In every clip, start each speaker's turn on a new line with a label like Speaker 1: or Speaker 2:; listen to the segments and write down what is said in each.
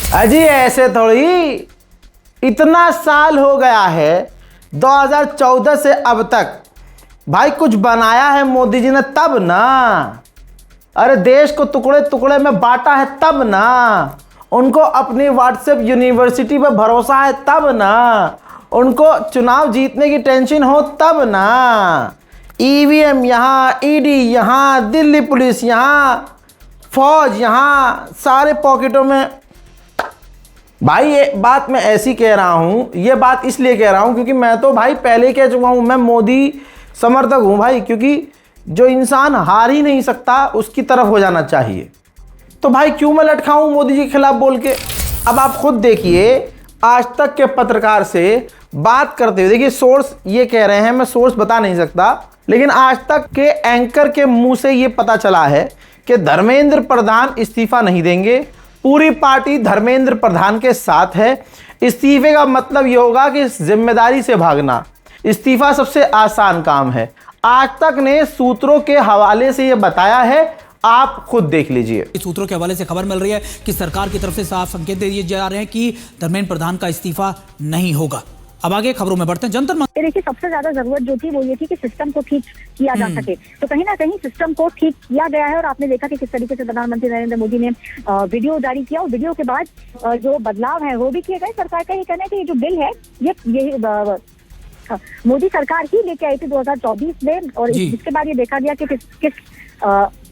Speaker 1: अजी ऐसे थोड़ी, इतना साल हो गया है 2014 से अब तक, भाई कुछ बनाया है मोदी जी ने तब ना। अरे देश को टुकड़े टुकड़े में बांटा है तब ना। उनको अपनी व्हाट्सएप यूनिवर्सिटी पर भरोसा है तब ना। उनको चुनाव जीतने की टेंशन हो तब ना। ईवीएम यहाँ, ईडी यहाँ, दिल्ली पुलिस यहाँ, फौज यहाँ, सारे पॉकेटों में। भाई ये बात मैं ऐसी कह रहा हूँ, ये बात इसलिए कह रहा हूँ क्योंकि मैं तो भाई पहले ही कह चुका हूँ, मैं मोदी समर्थक हूँ भाई। क्योंकि जो इंसान हार ही नहीं सकता उसकी तरफ हो जाना चाहिए। तो भाई क्यों मैं लटकाऊँ मोदी जी के खिलाफ बोल के। अब आप खुद देखिए, आज तक के पत्रकार से बात करते हुए, देखिए सोर्स ये कह रहे हैं, मैं सोर्स बता नहीं सकता, लेकिन आज तक के एंकर के मुंह से ये पता चला है कि धर्मेंद्र प्रधान इस्तीफा नहीं देंगे। पूरी पार्टी धर्मेंद्र प्रधान के साथ है। इस्तीफे का मतलब ये होगा कि जिम्मेदारी से भागना। इस्तीफा सबसे आसान काम है। आज तक ने सूत्रों के हवाले से ये बताया है, आप खुद देख लीजिए।
Speaker 2: सूत्रों के हवाले से खबर मिल रही है कि सरकार की तरफ से साफ संकेत दे दिए जा रहे हैं कि धर्मेंद्र प्रधान का इस्तीफा नहीं होगा। अब आगे खबरों में बढ़ते हैं। जंतर मंतर,
Speaker 3: देखिए सबसे ज्यादा जरूरत जो थी वो ये थी कि सिस्टम को ठीक किया जा सके, तो कहीं ना कहीं सिस्टम को ठीक किया गया है। और आपने देखा कि किस तरीके से प्रधानमंत्री नरेंद्र मोदी ने वीडियो जारी किया, और वीडियो के बाद जो बदलाव है वो भी किए गए। सरकार का ये कहना है कि ये जो बिल है ये मोदी सरकार ही लेके आई थी 2024 में, और इसके बाद ये देखा गया कि किस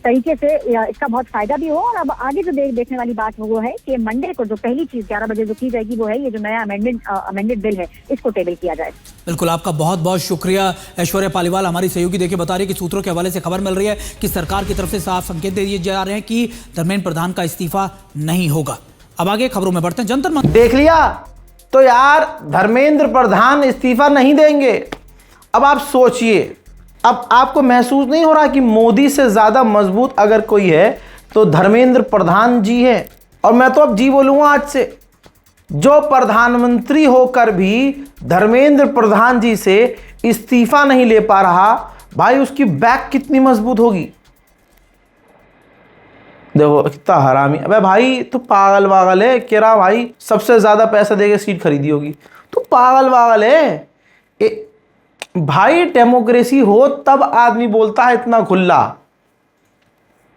Speaker 3: तरीके से इसका बहुत फायदा भी हो। और अब आगे जो देखने वाली बात वो है कि मंडे को जो पहली चीज 11 बजे जो की जाएगी वो है ये जो नया अमेंडेड बिल है इसको टेबल किया जाए।
Speaker 2: बिल्कुल, आपका बहुत बहुत शुक्रिया ऐश्वर्या पालीवाल, हमारी सहयोगी। देखिए बता रही है कि सूत्रों के हवाले से खबर मिल रही है कि सरकार की तरफ से साफ संकेत दे दिए जा रहे हैं कि धर्मेंद्र प्रधान का इस्तीफा नहीं होगा। अब आगे खबरों में बढ़ते हैं। जंतर मंतर,
Speaker 1: देख लिया तो यार, धर्मेंद्र प्रधान इस्तीफा नहीं देंगे। अब आप सोचिए, अब आपको महसूस नहीं हो रहा कि मोदी से ज़्यादा मजबूत अगर कोई है तो धर्मेंद्र प्रधान जी है। और मैं तो अब जी बोलूँगा आज से, जो प्रधानमंत्री होकर भी धर्मेंद्र प्रधान जी से इस्तीफा नहीं ले पा रहा, भाई उसकी बैक कितनी मजबूत होगी। देखो कितना हरामी। अबे भाई तू पागल वागल है, कह रहा भाई सबसे ज़्यादा पैसा देके सीट खरीदी होगी। तू पागल वागल है। भाई डेमोक्रेसी हो तब आदमी बोलता है इतना खुला।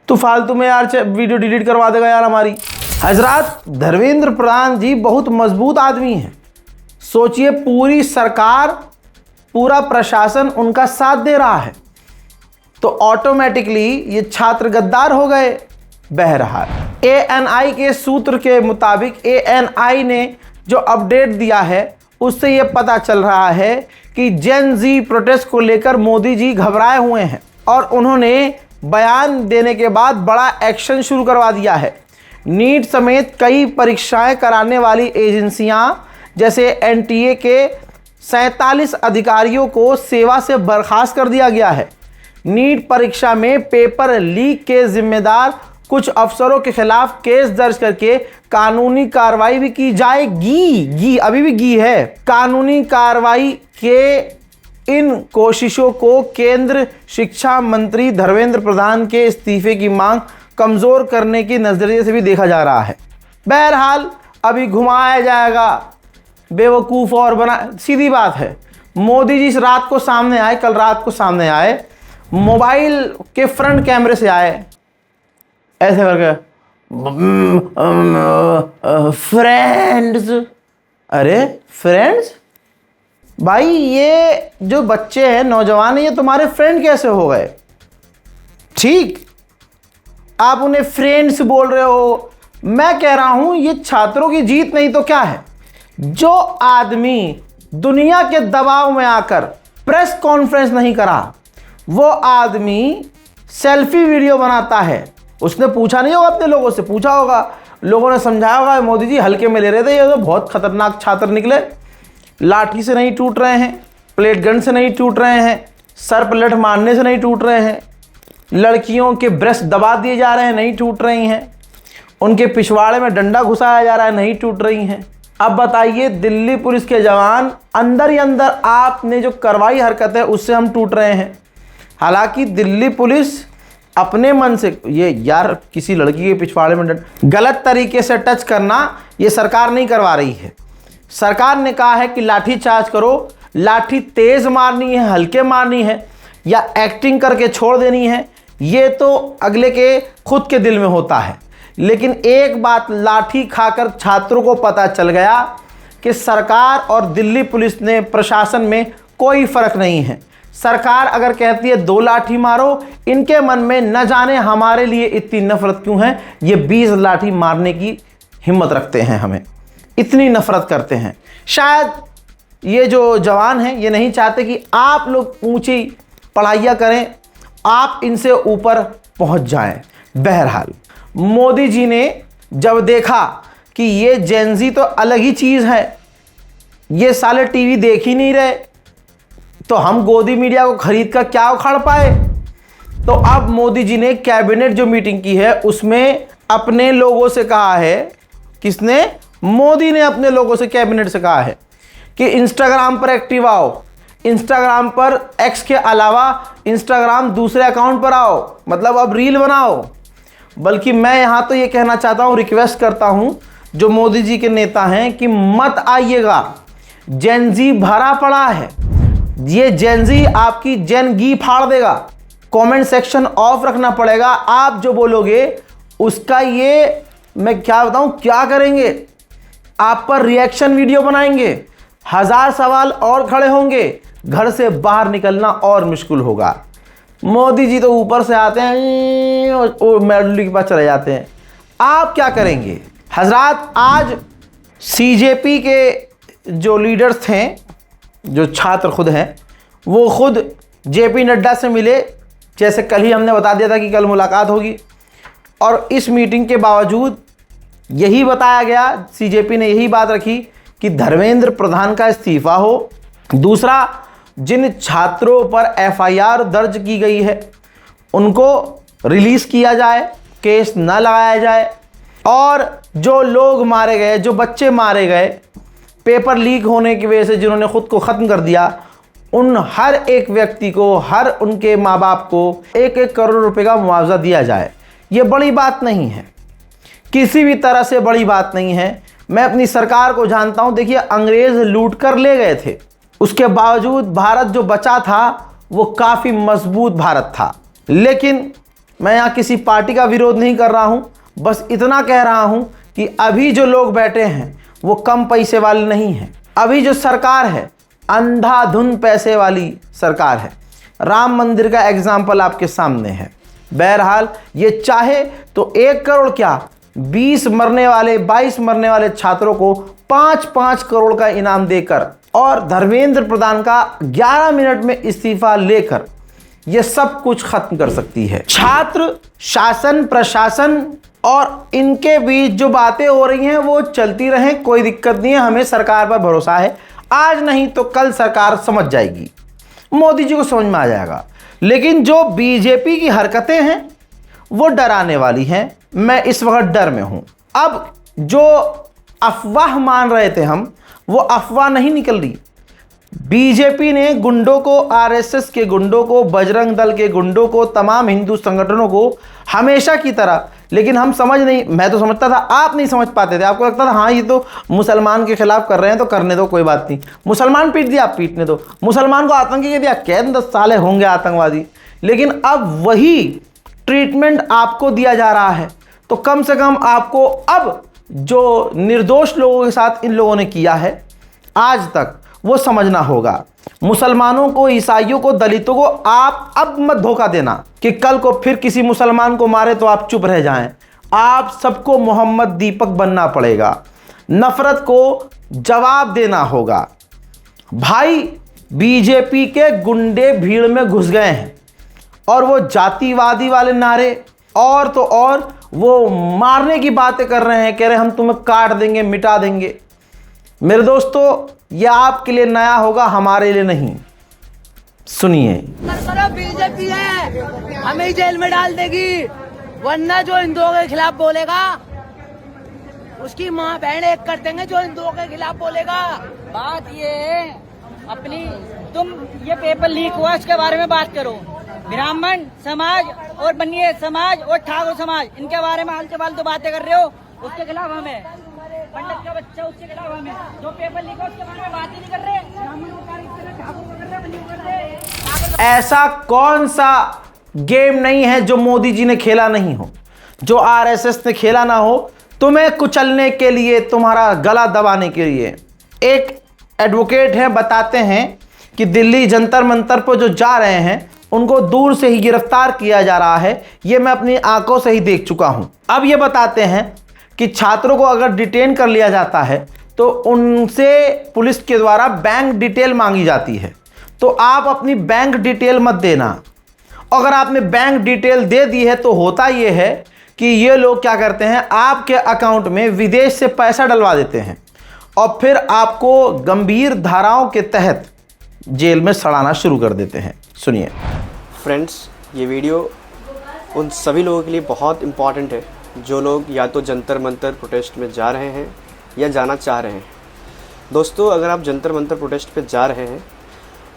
Speaker 1: तू फालतू में यार वीडियो डिलीट करवा देगा यार हमारी। हजरात, धर्मेंद्र प्रधान जी बहुत मजबूत आदमी हैं। सोचिए, पूरी सरकार, पूरा प्रशासन उनका साथ दे रहा है, तो ऑटोमेटिकली ये छात्र गद्दार हो गए। बहरहाल एएनआई के सूत्र के मुताबिक, एएनआई ने जो अपडेट दिया है उससे ये पता चल रहा है कि जेन जी प्रोटेस्ट को लेकर मोदी जी घबराए हुए हैं, और उन्होंने बयान देने के बाद बड़ा एक्शन शुरू करवा दिया है। नीट समेत कई परीक्षाएं कराने वाली एजेंसियां जैसे एनटीए के 47 अधिकारियों को सेवा से बर्खास्त कर दिया गया है। नीट परीक्षा में पेपर लीक के जिम्मेदार कुछ अफसरों के खिलाफ केस दर्ज करके कानूनी कार्रवाई भी की जाएगी। अभी भी की है। कानूनी कार्रवाई के इन कोशिशों को केंद्र शिक्षा मंत्री धर्मेंद्र प्रधान के इस्तीफे की मांग कमजोर करने के नजरिए से भी देखा जा रहा है। बहरहाल अभी घुमाया जाएगा बेवकूफ़ और बना। सीधी बात है, मोदी जी रात को सामने आए, कल रात को सामने आए, मोबाइल के फ्रंट कैमरे से आए ऐसे करके, फ्रेंड्स। अरे फ्रेंड्स भाई, ये जो बच्चे हैं, नौजवान हैं, ये तुम्हारे फ्रेंड कैसे हो गए? ठीक, आप उन्हें फ्रेंड्स बोल रहे हो। मैं कह रहा हूं ये छात्रों की जीत नहीं तो क्या है। जो आदमी दुनिया के दबाव में आकर प्रेस कॉन्फ्रेंस नहीं करा, वो आदमी सेल्फी वीडियो बनाता है। उसने पूछा नहीं होगा, अपने लोगों से पूछा होगा, लोगों ने समझाया होगा मोदी जी हल्के में ले रहे थे, ये तो बहुत खतरनाक छात्र निकले, लाठी से नहीं टूट रहे हैं, प्लेट गन से नहीं टूट रहे हैं, सर पलट मारने से नहीं टूट रहे हैं, लड़कियों के ब्रेस्ट दबा दिए जा रहे हैं, नहीं टूट रही हैं, उनके पिछवाड़े में डंडा घुसाया जा रहा है, नहीं टूट रही हैं। अब बताइए, दिल्ली पुलिस के जवान अंदर ही अंदर आपने जो करवाई हरकत है उससे हम टूट रहे हैं। हालांकि दिल्ली पुलिस अपने मन से ये यार किसी लड़की के पिछवाड़े में गलत तरीके से टच करना ये सरकार नहीं करवा रही है। सरकार ने कहा है कि लाठी चार्ज करो, लाठी तेज मारनी है, हल्के मारनी है या एक्टिंग करके छोड़ देनी है, ये तो अगले के खुद के दिल में होता है। लेकिन एक बात लाठी खाकर छात्रों को पता चल गया कि सरकार और दिल्ली पुलिस ने प्रशासन में कोई फर्क नहीं है। सरकार अगर कहती है 2 लाठी मारो, इनके मन में न जाने हमारे लिए इतनी नफरत क्यों है, ये 20 लाठी मारने की हिम्मत रखते हैं, हमें इतनी नफरत करते हैं। शायद ये जो जवान हैं ये नहीं चाहते कि आप लोग ऊंची पढ़ाइयाँ करें, आप इनसे ऊपर पहुंच जाएं। बहरहाल मोदी जी ने जब देखा कि ये जेनजी तो अलग ही चीज़ है, ये साले टीवी देख ही नहीं रहे, तो हम गोदी मीडिया को खरीद कर क्या उखाड़ पाए। तो अब मोदी जी ने कैबिनेट जो मीटिंग की है उसमें अपने लोगों से कहा है, किसने? मोदी ने अपने लोगों से कैबिनेट से कहा है कि इंस्टाग्राम पर एक्टिव आओ, इंस्टाग्राम पर एक्स के अलावा इंस्टाग्राम दूसरे अकाउंट पर आओ, मतलब अब रील बनाओ। बल्कि मैं यहाँ तो ये कहना चाहता हूँ, रिक्वेस्ट करता हूँ जो मोदी जी के नेता हैं कि मत आइएगा, जेनजी भरा पड़ा है, ये जेनजी आपकी जेनगी फाड़ देगा। कमेंट सेक्शन ऑफ रखना पड़ेगा, आप जो बोलोगे उसका ये मैं क्या बताऊं क्या करेंगे, आप पर रिएक्शन वीडियो बनाएंगे, 1000 सवाल और खड़े होंगे, घर से बाहर निकलना और मुश्किल होगा। मोदी जी तो ऊपर से आते हैं और मेडली के पास चले जाते हैं, आप क्या करेंगे? हजरात, आज सीजेपी के जो लीडर्स थे, जो छात्र खुद हैं, वो खुद जेपी नड्डा से मिले, जैसे कल ही हमने बता दिया था कि कल मुलाकात होगी, और इस मीटिंग के बावजूद यही बताया गया, सीजेपी ने यही बात रखी कि धर्मेंद्र प्रधान का इस्तीफा हो। दूसरा, जिन छात्रों पर एफआईआर दर्ज की गई है उनको रिलीज किया जाए, केस न लगाया जाए, और जो लोग मारे गए, जो बच्चे मारे गए पेपर लीक होने की वजह से, जिन्होंने खुद को ख़त्म कर दिया, उन हर एक व्यक्ति को, हर उनके माँ बाप को 1-1 करोड़ रुपए का मुआवजा दिया जाए। ये बड़ी बात नहीं है, किसी भी तरह से बड़ी बात नहीं है। मैं अपनी सरकार को जानता हूँ। देखिए, अंग्रेज़ लूट कर ले गए थे, उसके बावजूद भारत जो बचा था वो काफ़ी मजबूत भारत था। लेकिन मैं यहाँ किसी पार्टी का विरोध नहीं कर रहा हूँ, बस इतना कह रहा हूँ कि अभी जो लोग बैठे हैं वो कम पैसे वाले नहीं हैं। अभी जो सरकार है अंधाधुंध पैसे वाली सरकार है। राम मंदिर का एग्जाम्पल आपके सामने है। बहरहाल ये चाहे तो 1 करोड़ क्या 20 मरने वाले 22 मरने वाले छात्रों को 5-5 करोड़ का इनाम देकर और धर्मेंद्र प्रधान का 11 मिनट में इस्तीफा लेकर ये सब कुछ खत्म कर सकती है। छात्र, शासन, प्रशासन और इनके बीच जो बातें हो रही हैं वो चलती रहें, कोई दिक्कत नहीं है। हमें सरकार पर भरोसा है, आज नहीं तो कल सरकार समझ जाएगी, मोदी जी को समझ में आ जाएगा। लेकिन जो बीजेपी की हरकतें हैं वो डराने वाली हैं। मैं इस वक्त डर में हूं। अब जो अफवाह मान रहे थे हम, वो अफवाह नहीं निकल रही। बीजेपी ने गुंडों को, आरएसएस के गुंडों को, बजरंग दल के गुंडों को, तमाम हिंदू संगठनों को हमेशा की तरह, लेकिन हम समझ नहीं, मैं तो समझता था, आप नहीं समझ पाते थे। आपको लगता था हाँ ये तो मुसलमान के खिलाफ कर रहे हैं तो करने दो, कोई बात नहीं। मुसलमान पीट दिया, आप पीटने दो। मुसलमान को आतंकी कह दिया, कैद 10 साल होंगे आतंकवादी। लेकिन अब वही ट्रीटमेंट आपको दिया जा रहा है, तो कम से कम आपको अब जो निर्दोष लोगों के साथ इन लोगों ने किया है आज तक, वो समझना होगा। मुसलमानों को, ईसाइयों को, दलितों को आप अब मत धोखा देना कि कल को फिर किसी मुसलमान को मारे तो आप चुप रह जाएं। आप सबको मोहम्मद दीपक बनना पड़ेगा, नफरत को जवाब देना होगा। भाई, बीजेपी के गुंडे भीड़ में घुस गए हैं और वो जातिवादी वाले नारे और तो और वो मारने की बातें कर रहे हैं, कह रहे हैं हम तुम्हें काट देंगे, मिटा देंगे। मेरे दोस्तों, यह आपके लिए नया होगा, हमारे लिए नहीं। सुनिए।
Speaker 4: बीजेपी है, हमें जेल में डाल देगी, वरना जो हिंदुओं के खिलाफ बोलेगा उसकी माँ बहन एक कर देंगे। जो हिंदुओं के खिलाफ बोलेगा।
Speaker 5: बात ये है अपनी, तुम ये पेपर लीक हुआ इसके बारे में बात करो। ब्राह्मण समाज और बनिए समाज और ठाकुर समाज, इनके बारे में हाल फालतू बातें कर रहे हो, उसके खिलाफ हमें। पंडित का बच्चा, उसके खिलाफ हमें। जो पेपर लिखो उसके बारे में बात ही नहीं कर रहे। ब्राह्मण को ठाकुर को कर रहे, बनिए को कर रहे।
Speaker 1: ऐसा कौन सा गेम नहीं है जो मोदी जी ने खेला नहीं हो, जो आरएसएस ने खेला ना हो, तुम्हें कुचलने के लिए, तुम्हारा गला दबाने के लिए। एक एडवोकेट हैं, बताते हैं कि दिल्ली जंतर मंतर पर जो जा रहे हैं उनको दूर से ही गिरफ्तार किया जा रहा है। ये मैं अपनी आंखों से ही देख चुका हूं। अब ये बताते हैं कि छात्रों को अगर डिटेन कर लिया जाता है तो उनसे पुलिस के द्वारा बैंक डिटेल मांगी जाती है। तो आप अपनी बैंक डिटेल मत देना। अगर आपने बैंक डिटेल दे दी है तो होता ये है कि ये लोग क्या करते हैं, आपके अकाउंट में विदेश से पैसा डलवा देते हैं और फिर आपको गंभीर धाराओं के तहत जेल में सड़ाना शुरू कर देते हैं। सुनिए
Speaker 6: फ्रेंड्स, ये वीडियो उन सभी लोगों के लिए बहुत इम्पॉर्टेंट है जो लोग या तो जंतर मंतर प्रोटेस्ट में जा रहे हैं या जाना चाह रहे हैं। दोस्तों, अगर आप जंतर मंतर प्रोटेस्ट पे जा रहे हैं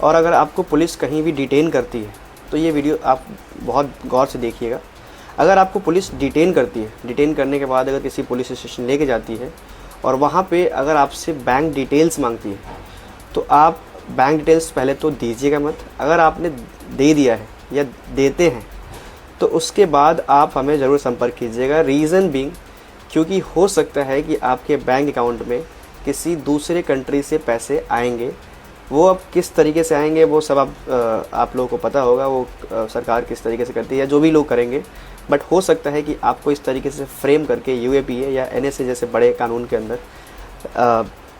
Speaker 6: और अगर आपको पुलिस कहीं भी डिटेन करती है तो ये वीडियो आप बहुत गौर से देखिएगा। अगर आपको पुलिस डिटेन करती है, डिटेन करने के बाद अगर किसी पुलिस स्टेशन लेके जाती है और वहाँ पे अगर आपसे बैंक डिटेल्स मांगती है तो आप बैंक डिटेल्स पहले तो दीजिएगा मत। अगर आपने दे दिया है या देते हैं तो उसके बाद आप हमें ज़रूर संपर्क कीजिएगा। रीज़न बीइंग, क्योंकि हो सकता है कि आपके बैंक अकाउंट में किसी दूसरे कंट्री से पैसे आएंगे। वो अब किस तरीके से आएंगे वो सब आप लोगों को पता होगा, वो सरकार किस तरीके से करती है या जो भी लोग करेंगे। बट हो सकता है कि आपको इस तरीके से फ्रेम करके UAPA या NSA जैसे बड़े कानून के अंदर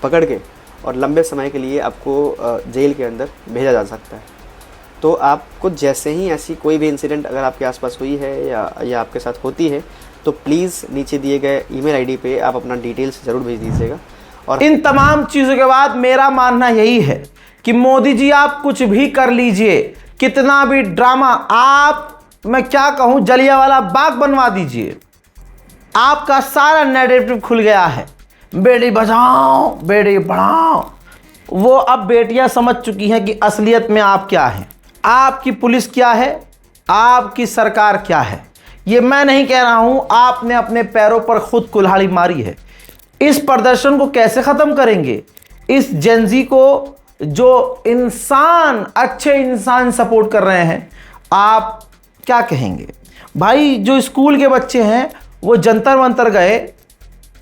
Speaker 6: पकड़ के और लंबे समय के लिए आपको जेल के अंदर भेजा जा सकता है। तो आपको जैसे ही ऐसी कोई भी इंसिडेंट अगर आपके आसपास हुई है या आपके साथ होती है तो प्लीज़ नीचे दिए गए ईमेल आईडी पे आप अपना डिटेल्स ज़रूर भेज दीजिएगा। और
Speaker 1: इन तमाम चीज़ों के बाद मेरा मानना यही है कि मोदी जी आप कुछ भी कर लीजिए, कितना भी ड्रामा, आप, मैं क्या कहूँ, जलियांवाला बाग बनवा दीजिए, आपका सारा नैरेटिव खुल गया है। बेटी बचाओ, बेटी पढ़ाओ। वो अब बेटियां समझ चुकी हैं कि असलियत में आप क्या हैं, आपकी पुलिस क्या है, आपकी सरकार क्या है। ये मैं नहीं कह रहा हूं, आपने अपने पैरों पर खुद कुल्हाड़ी मारी है। इस प्रदर्शन को कैसे ख़त्म करेंगे? इस जेनजी को जो इंसान, अच्छे इंसान सपोर्ट कर रहे हैं, आप क्या कहेंगे? भाई, जो स्कूल के बच्चे हैं वो जंतर मंतर गए,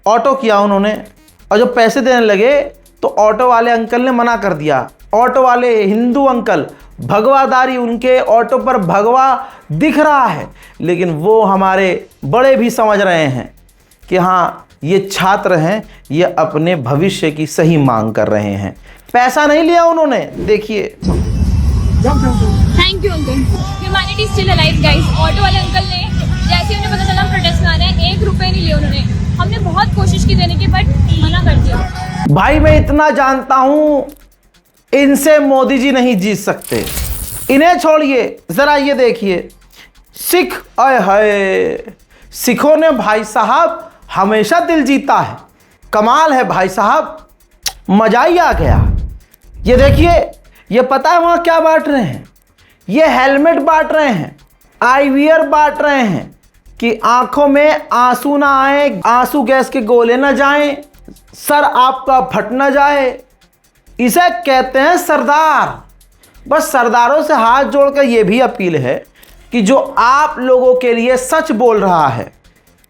Speaker 1: ऑटो किया उन्होंने, और जब पैसे देने लगे तो ऑटो वाले अंकल ने मना कर दिया। ऑटो वाले हिंदू अंकल, भगवादारी, उनके ऑटो पर भगवा दिख रहा है, लेकिन वो हमारे बड़े भी समझ रहे हैं कि हाँ, ये छात्र हैं, ये अपने भविष्य की सही मांग कर रहे हैं। पैसा नहीं लिया उन्होंने, देखिए।
Speaker 7: Thank you uncle, humanity still alive guys. Auto वाले अंकल ने जैसे उन्हें पता चला प्रोटेस्ट में आ रहे हैं, 1 रुपए नहीं लिए उन्होंने। हमने बहुत कोशिश की देने की, बट मना कर दिया।
Speaker 1: भाई, मैं इतना जानता हूं, इनसे मोदी जी नहीं जीत सकते। इन्हें छोड़िए, जरा ये देखिए, सिख, आए हाय, सिखों ने भाई साहब हमेशा दिल जीता है। कमाल है भाई साहब, मजा ही आ गया। ये देखिए, ये पता है वहां क्या बांट रहे हैं? ये हेलमेट बांट रहे हैं, आईवीआर बांट रहे हैं कि आंखों में आंसू ना आए, आंसू गैस के गोले ना जाएं, सर आपका फट ना जाए। इसे कहते हैं सरदार। बस सरदारों से हाथ जोड़कर यह भी अपील है कि जो आप लोगों के लिए सच बोल रहा है,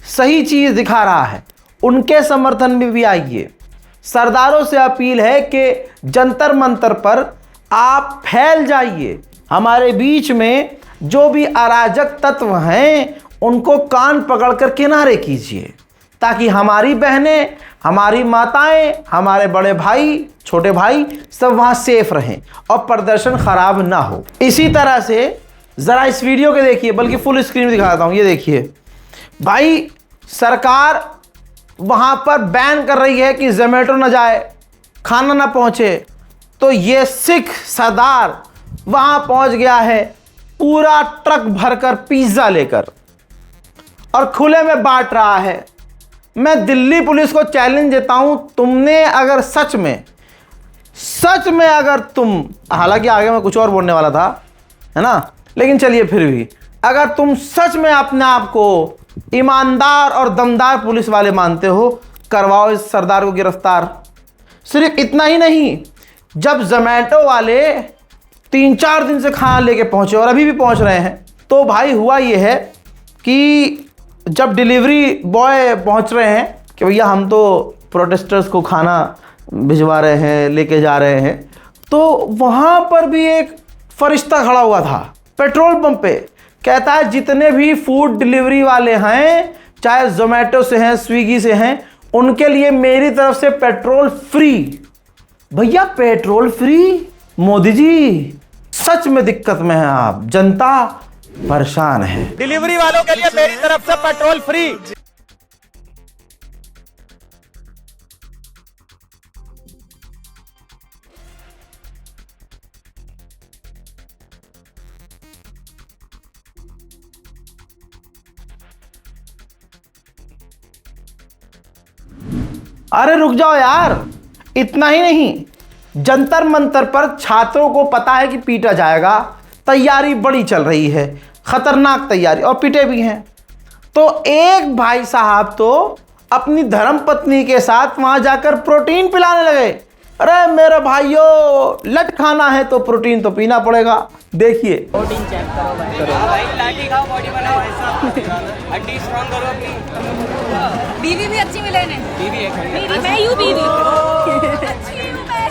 Speaker 1: सही चीज दिखा रहा है, उनके समर्थन में भी आइए। सरदारों से अपील है कि जंतर मंतर पर आप फैल जाइए। हमारे बीच में जो भी अराजक तत्व हैं उनको कान पकड़कर किनारे कीजिए, ताकि हमारी बहनें, हमारी माताएं, हमारे बड़े भाई, छोटे भाई सब वहां सेफ रहें और प्रदर्शन खराब ना हो। इसी तरह से ज़रा इस वीडियो के देखिए, बल्कि फुल स्क्रीन में दिखाता हूं। ये देखिए भाई, सरकार वहां पर बैन कर रही है कि जोमेटो ना जाए, खाना ना पहुंचे, तो ये सिख सरदार वहां पहुंच गया है पूरा ट्रक भरकर पिज्ज़ा लेकर और खुले में बांट रहा है। मैं दिल्ली पुलिस को चैलेंज देता हूं, तुमने अगर सच में अगर तुम, हालांकि आगे मैं कुछ और बोलने वाला था, है ना, लेकिन चलिए फिर भी अगर तुम सच में अपने आप को ईमानदार और दमदार पुलिस वाले मानते हो, करवाओ इस सरदार को गिरफ्तार। सिर्फ इतना ही नहीं, जब जोमैटो वाले 3-4 दिन से खाना लेके पहुंचे और अभी भी पहुंच रहे हैं, तो भाई हुआ ये है कि जब डिलीवरी बॉय पहुंच रहे हैं कि भैया हम तो प्रोटेस्टर्स को खाना भिजवा रहे हैं, लेके जा रहे हैं, तो वहाँ पर भी एक फरिश्ता खड़ा हुआ था पेट्रोल पंप पे। कहता है जितने भी फूड डिलीवरी वाले हैं, चाहे जोमेटो से हैं, स्विगी से हैं, उनके लिए मेरी तरफ से पेट्रोल फ्री। भैया पेट्रोल फ्री? मोदी जी सच में दिक्कत में है आप, जनता परेशान है।
Speaker 8: डिलीवरी वालों के लिए मेरी तरफ से पेट्रोल फ्री।
Speaker 1: अरे रुक जाओ यार, इतना ही नहीं, जंतर मंतर पर छात्रों को पता है कि पीटा जाएगा, तैयारी बड़ी चल रही है, खतरनाक तैयारी, और पिटे भी हैं। तो एक भाई साहब तो अपनी धर्मपत्नी के साथ वहां जाकर प्रोटीन पिलाने लगे। अरे मेरे भाइयों, लट खाना है तो प्रोटीन तो पीना पड़ेगा। देखिए
Speaker 5: प्रोटीन चेक करो भाई, लाठी खाओ, बॉडी बनाओ, हड्डी स्ट्रांग करो अपनी।
Speaker 7: बीवी भी अच्छी मिले ने।
Speaker 5: बीवी है,
Speaker 7: मेरी मैं यूं बीवी अच्छी हूं मैं।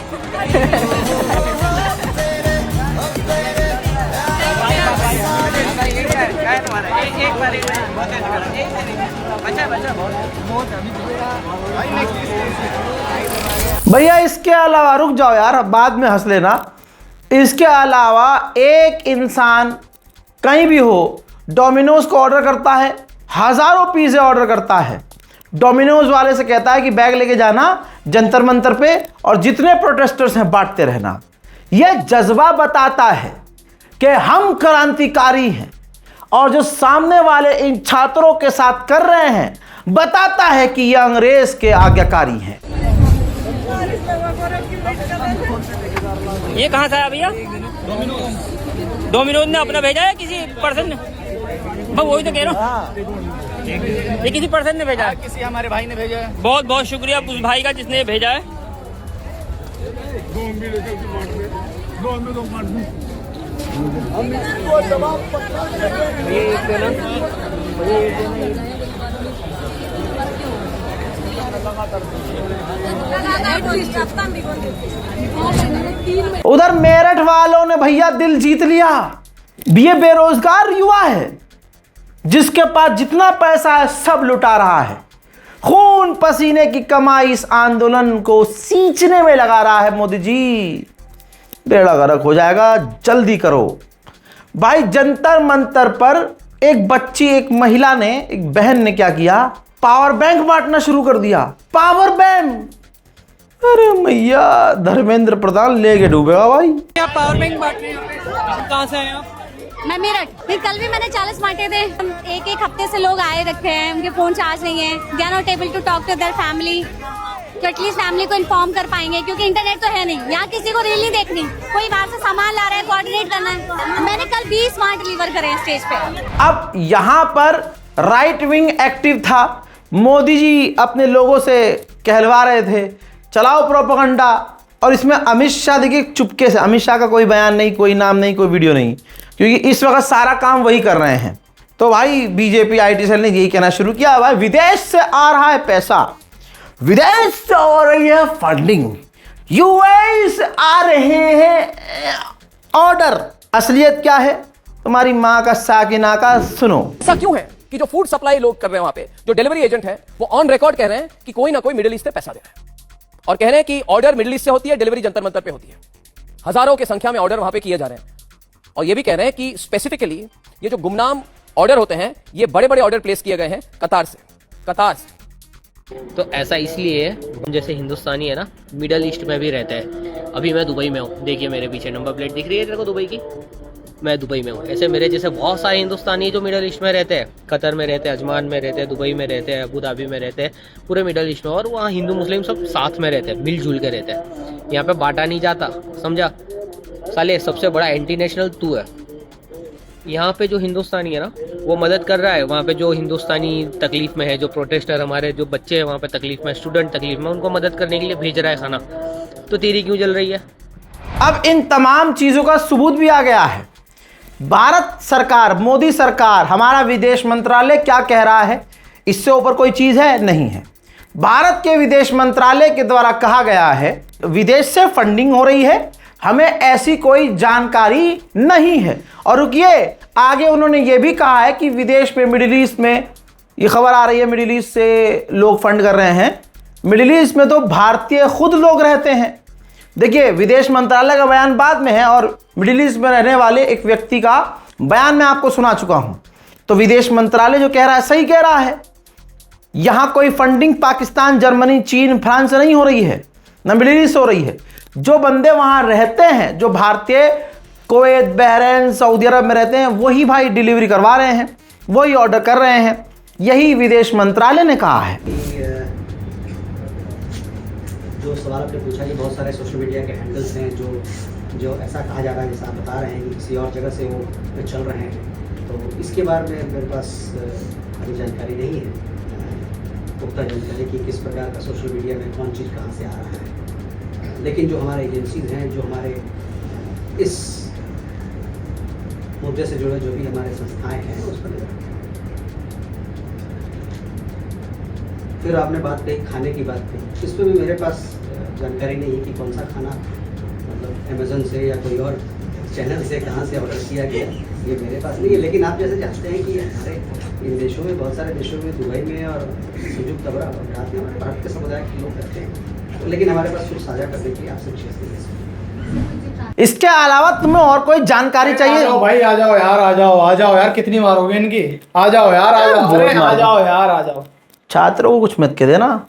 Speaker 1: भैया इसके अलावा, रुक जाओ यार, बाद में हंस लेना, इसके अलावा एक इंसान कहीं भी हो, डोमिनोज को ऑर्डर करता है, हजारों पिज़्ज़े ऑर्डर करता है, डोमिनोज वाले से कहता है कि बैग लेके जाना जंतर मंतर पे और जितने प्रोटेस्टर्स हैं बांटते रहना। यह जज्बा बताता है कि हम क्रांतिकारी हैं, और जो सामने वाले इन छात्रों के साथ कर रहे हैं बताता है कि यह अंग्रेज के आज्ञाकारी हैं।
Speaker 5: ये कहाँ से आया भैया? डोमिनोज ने अपना भेजा है किसी पर्सन ने? मैं वही तो कह रहा हूँ, ये किसी पर्सन ने भेजा है,
Speaker 8: किसी हमारे भाई ने भेजा है।
Speaker 5: बहुत बहुत शुक्रिया उस भाई का जिसने भेजा है।
Speaker 1: उधर मेरठ वालों ने भैया दिल जीत लिया। ये बेरोजगार युवा है जिसके पास जितना पैसा है सब लुटा रहा है, खून पसीने की कमाई इस आंदोलन को सींचने में लगा रहा है। मोदी जी बेड़ा गर्क हो जाएगा, जल्दी करो भाई। जंतर मंतर पर एक बच्ची, एक महिला ने, एक बहन ने क्या किया, पावर बैंक बांटना शुरू कर दिया। पावर बैंक, अरे मैया धर्मेंद्र प्रधान लेके डूबेगा भाई।
Speaker 5: आप पावर बैंक बांट रहे हैं, कहाँ से आए आप?
Speaker 7: मैं मेरठ, फिर कल भी मैंने 40 बांटे थे। एक एक हफ्ते से लोग आए रखे हैं, उनके फोन चार्ज नहीं है, they are not able to talk to their family, तो एटलीस्ट फैमिली को इन्फॉर्म कर पाएंगे, क्योंकि इंटरनेट तो है नहीं, यहाँ किसी को रील नहीं देखनी, कोई बाहर से सामान ला रहा है, कोऑर्डिनेट करना है। मैंने कल 20 वहाँ डिलीवर करे हैं स्टेज पे।
Speaker 1: अब यहाँ पर राइट विंग एक्टिव था, मोदी जी अपने लोगों से कहलवा रहे थे चलाओ प्रोपेगेंडा, और इसमें अमित शाह देखिए चुपके से, अमित शाह का कोई बयान नहीं, कोई नाम नहीं, कोई वीडियो नहीं, क्योंकि इस वक्त सारा काम वही कर रहे हैं। तो भाई बीजेपी IT सेल ने यही कहना शुरू किया, भाई विदेश से आ रहा है पैसा, विदेश से हो रही है फंडिंग, यूएई से आ रहे हैं ऑर्डर। असलियत क्या है तुम्हारी माँ का साकिना का, सुनो।
Speaker 9: ऐसा क्यों है कि जो फूड सप्लाई लोग कर रहे हैं वहां पे, जो डिलीवरी एजेंट हैं, वो ऑन रिकॉर्ड कह रहे हैं कि कोई ना कोई मिडिल ईस्ट से पैसा दे रहा है, और कह रहे हैं कि ऑर्डर मिडिल ईस्ट से होती है, डिलीवरी जंतर मंतर पे होती है। हजारों की संख्या में ऑर्डर वहां पे किए जा रहे हैं, और ये भी कह रहे हैं कि स्पेसिफिकली ये जो गुमनाम ऑर्डर होते हैं, ये बड़े बड़े ऑर्डर प्लेस किए गए हैं कतार से।
Speaker 10: तो ऐसा इसलिए है, हम जैसे हिंदुस्तानी है ना, मिडल ईस्ट में भी रहता है। अभी मैं दुबई में हूँ, देखिए मेरे पीछे नंबर प्लेट दिख रही है तेरे को दुबई की, मैं दुबई में हूँ। ऐसे मेरे जैसे बहुत सारे हिंदुस्तानी जो मिडल ईस्ट में रहते हैं, कतर में रहते हैं, अजमान में रहते हैं, दुबई में रहते हैं, अबू धाबी में रहते हैं, पूरे मिडल ईस्ट में, और वहाँ हिंदू मुस्लिम सब साथ में रहते हैं, मिलजुल के रहते हैं। यहाँ पे बांटा नहीं जाता, समझा? साले सबसे बड़ा एंटी नेशनल तू है, यहाँ पे जो हिंदुस्तानी है ना वो मदद कर रहा है, वहाँ पे जो हिंदुस्तानी तकलीफ में है, जो प्रोटेस्टर हमारे जो बच्चे हैं वहाँ पे तकलीफ में, स्टूडेंट तकलीफ में, उनको मदद करने के लिए भेज रहा है खाना, तो तेरी क्यों जल रही है?
Speaker 1: अब इन तमाम चीज़ों का सबूत भी आ गया है। भारत सरकार, मोदी सरकार, हमारा विदेश मंत्रालय क्या कह रहा है, इससे ऊपर कोई चीज़ है? नहीं है। भारत के विदेश मंत्रालय के द्वारा कहा गया है विदेश से फंडिंग हो रही है, हमें ऐसी कोई जानकारी नहीं है। और रुकिए, आगे उन्होंने ये भी कहा है कि विदेश में, मिडिल ईस्ट में, ये खबर आ रही है मिडिल ईस्ट से लोग फंड कर रहे हैं। मिडिल ईस्ट में तो भारतीय खुद लोग रहते हैं। देखिए, विदेश मंत्रालय का बयान बाद में है और मिडिल ईस्ट में रहने वाले एक व्यक्ति का बयान मैं आपको सुना चुका हूं। तो विदेश मंत्रालय जो कह रहा है सही कह रहा है। यहां कोई फंडिंग पाकिस्तान, जर्मनी, चीन, फ्रांस से नहीं हो रही है, ना मिडिल ईस्ट हो रही है। जो बंदे वहां रहते हैं, जो भारतीय कुवैत, बहरीन, सऊदी अरब में रहते हैं, वही भाई डिलीवरी करवा रहे हैं, वही ऑर्डर कर रहे हैं। यही विदेश मंत्रालय ने कहा है।
Speaker 11: जो सवाल आपने पूछा कि बहुत सारे सोशल मीडिया के हैंडल्स हैं जो ऐसा कहा जा रहा है, जैसा आप बता रहे हैं कि किसी और जगह से वो चल रहे हैं, तो इसके बारे में मेरे पास अभी जानकारी नहीं है, पुख्ता जानकारी कि किस प्रकार का सोशल मीडिया में कौन चीज़ कहाँ से आ रहा है। लेकिन जो हमारे एजेंसीज हैं, जो हमारे इस मुद्दे से जुड़े जो भी हमारे संस्थाएं हैं, उस पर फिर आपने बात कही खाने की बात कही, इस पर भी मेरे पास जानकारी नहीं है कि कौन सा खाना मतलब अमेज़न से या कोई और चैनल से कहाँ से ऑर्डर किया गया, ये मेरे पास नहीं है। लेकिन आप जैसे जानते हैं कि हमारे इन देशों में, बहुत सारे देशों में, दुबई में और संयुक्त अरब अमीरात में हमारे भारत के समुदाय के लोग रहते हैं, लेकिन हमारे पास कुछ साझा करने की आपसे विशेष नहीं।
Speaker 1: इसके अलावा तुम्हें और कोई जानकारी चाहिए?
Speaker 8: भाई आ जाओ यार, आ जाओ यार, कितनी मारोगे इनकी? आ जाओ यार, आ जाओ, आ जाओ यार, आ जाओ।
Speaker 1: छात्रों को कुछ मत कह देना।